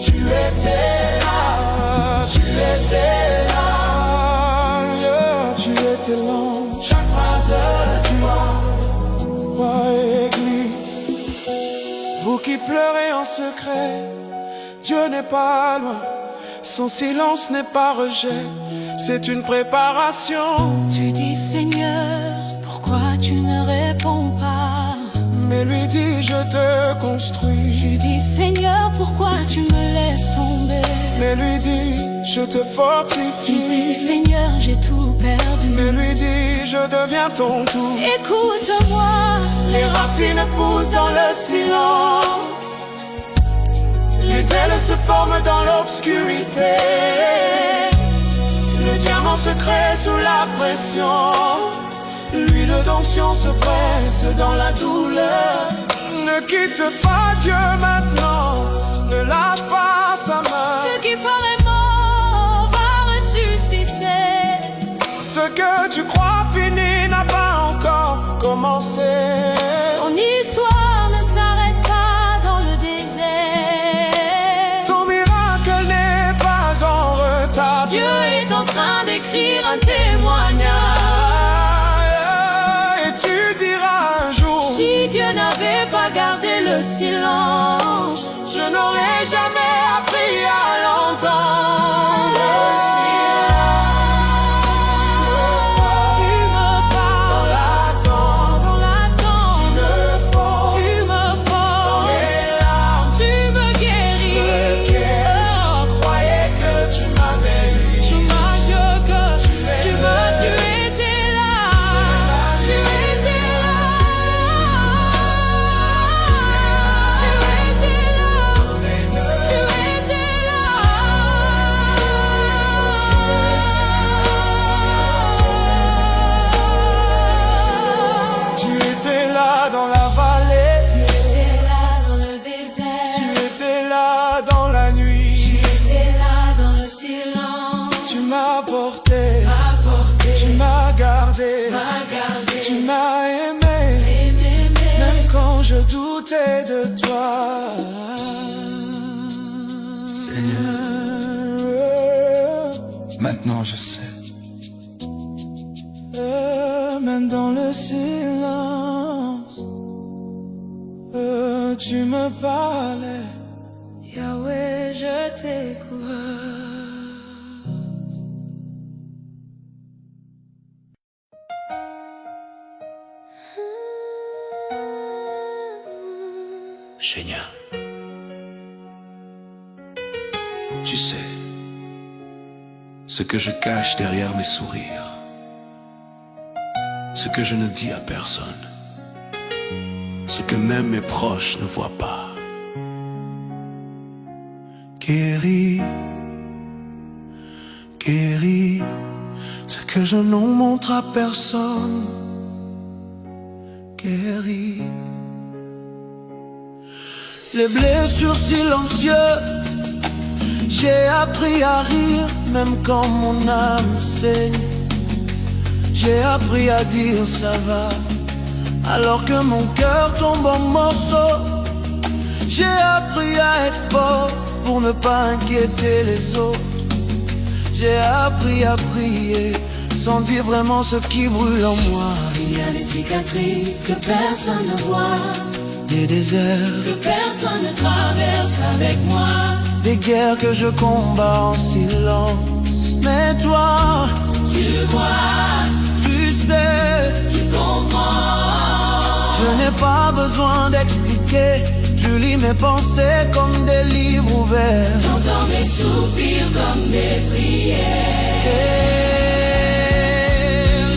Tu étais là, tu étais là, tu étais là. Chaque phrase du roi et église. Vous qui pleurez en secret, Dieu n'est pas loin. Son silence n'est pas rejet, c'est une préparation. Tu dis Seigneur, pourquoi tu ne réponds pas? Mais lui dit je te construis. Je dis Seigneur, pourquoi tu me laisses tomber? Mais lui dit je te Il fortifie. dit Seigneur, j'ai tout perdu. Mais lui dit je deviens ton tout. Écoute-moi, Les racines poussent dans le silence. Les ailes se forment dans l'obscurité. Le diamant se crée sous la pression. L'huile d'onction se presse dans la douleur. Ne quitte pas Dieu maintenant, ne lâche pas sa main. ce qui paraît mort va ressusciter. Ce que tu crois fini n'a pas encore commencé. Ton histoire ne s'arrête pas dans le désert. Ton miracle n'est pas en retard. Dieu est en train d'écrire un témoignage. Et tu diras un jour, Si Dieu n'avait pas gardé le silence, je n'aurais jamais appris à l'entendre. tu me parles Dans l'attente, dans l'attente. le fond, Tu me formes, les larmes, tu me guéris. Oh, croyais que tu m'avais eu. tu m'as dit que tu étais là. Tu étais là. Tu étais là. Tu étais là. Tu étais là dans la vallée, Tu étais là dans le tu désert. étais là dans la nuit. Tu étais là dans le silence. Tu m'as porté, Apporté, tu m'as gardé, m'as gardé. tu m'as aimé, Aimé, même quand je doutais de toi. Seigneur, Maintenant je sais. même dans le silence, tu me parlais. Yahweh, je t'écoute. Seigneur, tu sais ce que je cache derrière mes sourires, ce que je ne dis à personne, ce que même mes proches ne voient pas. Guéris, guéris, ce que je ne montre à personne. Guéris les blessures silencieuses. J'ai appris à rire même quand mon âme saigne. J'ai appris à dire ça va alors que mon cœur tombe en morceaux. J'ai appris à être fort pour ne pas inquiéter les autres. J'ai appris à prier sans dire vraiment ce qui brûle en moi. Il y a des cicatrices que personne ne voit, Des déserts, que personne ne traverse avec moi. des guerres que je combats en silence. Mais toi, Tu vois, tu sais, tu comprends. je n'ai pas besoin d'expliquer. Tu lis mes pensées comme des livres ouverts. J'entends mes soupirs comme des prières.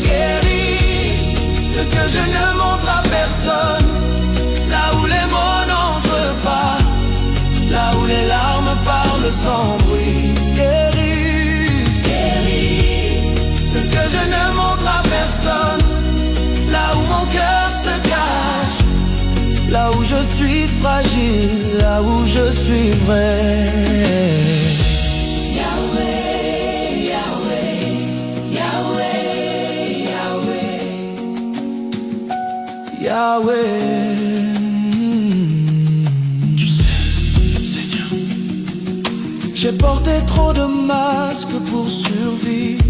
Guéris ce que je ne montre à personne. Là où les mots n'entrent pas, là où les larmes parlent sans bruit. Guéris ce que je ne montre à personne. Là où mon cœur se cache, là où je suis fragile, là où je suis vrai. Yahweh, Yahweh, Yahweh, Yahweh. Yahweh. Tu sais, Seigneur, J'ai porté trop de masques pour survivre.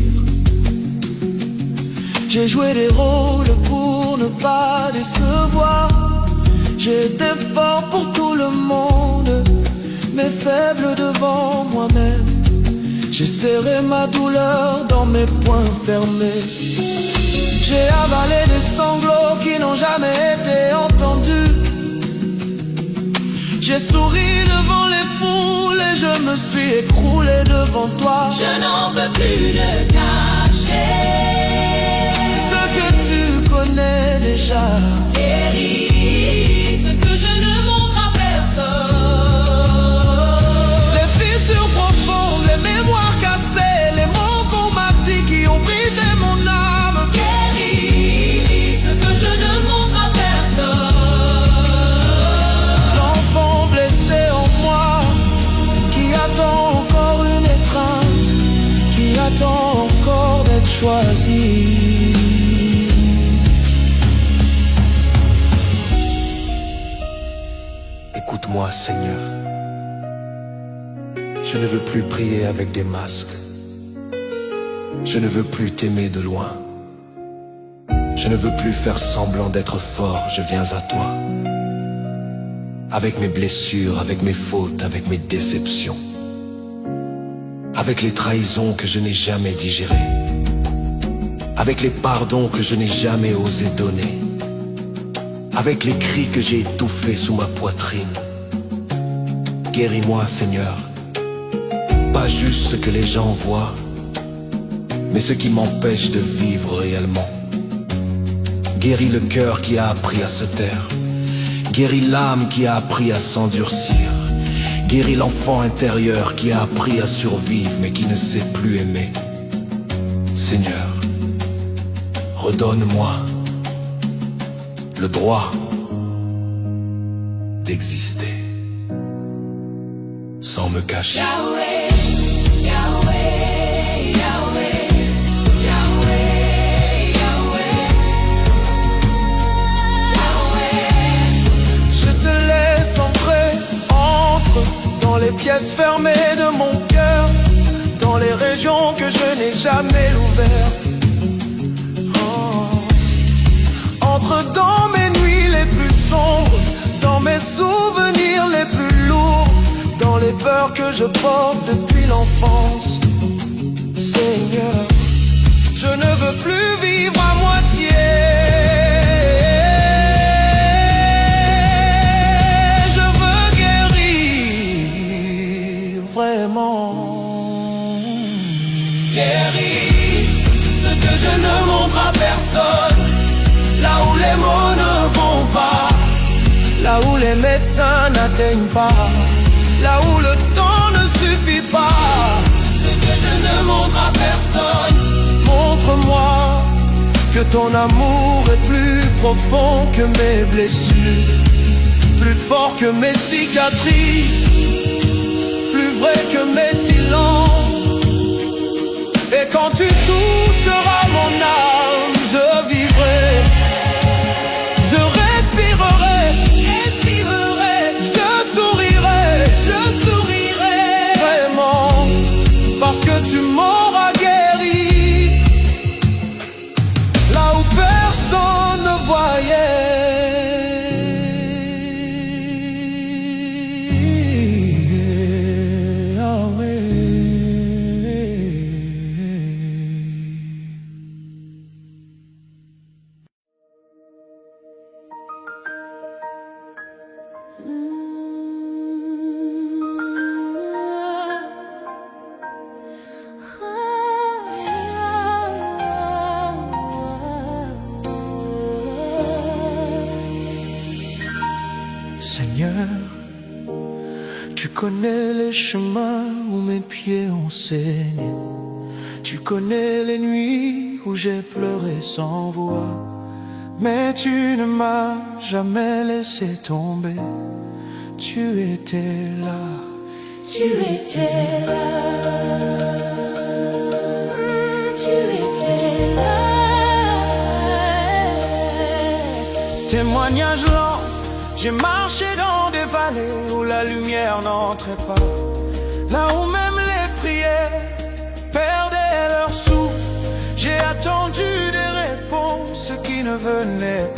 J'ai joué des rôles pour ne pas décevoir. J'ai été fort pour tout le monde, mais faible devant moi-même. J'ai serré ma douleur dans mes poings fermés. J'ai avalé des sanglots qui n'ont jamais été entendus. J'ai souri devant les foules et je me suis écroulé devant toi. Je n'en peux plus de cacher ce que tu connais déjà. Guéris ce que je ne montre à personne. Les fissures profondes, les mémoires cassées, les mots qu'on m'a dit qui ont brisé mon âme. Guéris ce que je ne montre à personne. L'enfant blessé en moi, qui attend encore une étreinte, qui attend encore d'être choisi. Écoute-moi, Seigneur. Je ne veux plus prier avec des masques. Je ne veux plus t'aimer de loin. Je ne veux plus faire semblant d'être fort, je viens à toi. Avec mes blessures, avec mes fautes, avec mes déceptions. Avec les trahisons que je n'ai jamais digérées. Avec les pardons que je n'ai jamais osé donner. Avec les cris que j'ai étouffés sous ma poitrine. Guéris-moi, Seigneur. Pas juste ce que les gens voient, mais ce qui m'empêche de vivre réellement. Guéris le cœur qui a appris à se taire. Guéris l'âme qui a appris à s'endurcir. Guéris l'enfant intérieur qui a appris à survivre mais qui ne sait plus aimer. Seigneur, redonne-moi le droit d'exister sans me cacher. Yahweh, Yahweh, Yahweh, Yahweh, Yahweh, Je te laisse entrer, entre dans les pièces fermées de mon cœur, dans les régions que je n'ai jamais ouvertes. Entre dans mes nuits les plus sombres, dans mes souvenirs les plus lourds, dans les peurs que je porte depuis l'enfance. Seigneur, je ne veux plus vivre à moitié. Je veux guérir vraiment. guéris ce que je ne montre à personne. Là où les mots ne vont pas, Là où les médecins n'atteignent pas, là où le temps ne suffit pas. ce que je ne montre à personne. Montre-moi que ton amour est plus profond que mes blessures, plus fort que mes cicatrices, plus vrai que mes silences. Et quand tu toucheras mon âme, je vivrai, je respirerai, je sourirai, vraiment, parce que tu m'auras guéri. Là où personne ne voyait. Ah ouais. Seigneur, tu connais les chemins où mes pieds ont saigné. Tu connais les nuits où j'ai pleuré sans voix. Mais tu ne m'as jamais laissé tomber. Tu étais là. Tu étais là, tu étais là. Témoignage lent, j'ai marché dans des vallées où la lumière n'entrait pas. là où même les prières perdaient leur souffle. J'ai attendu des réponses qui ne venaient pas.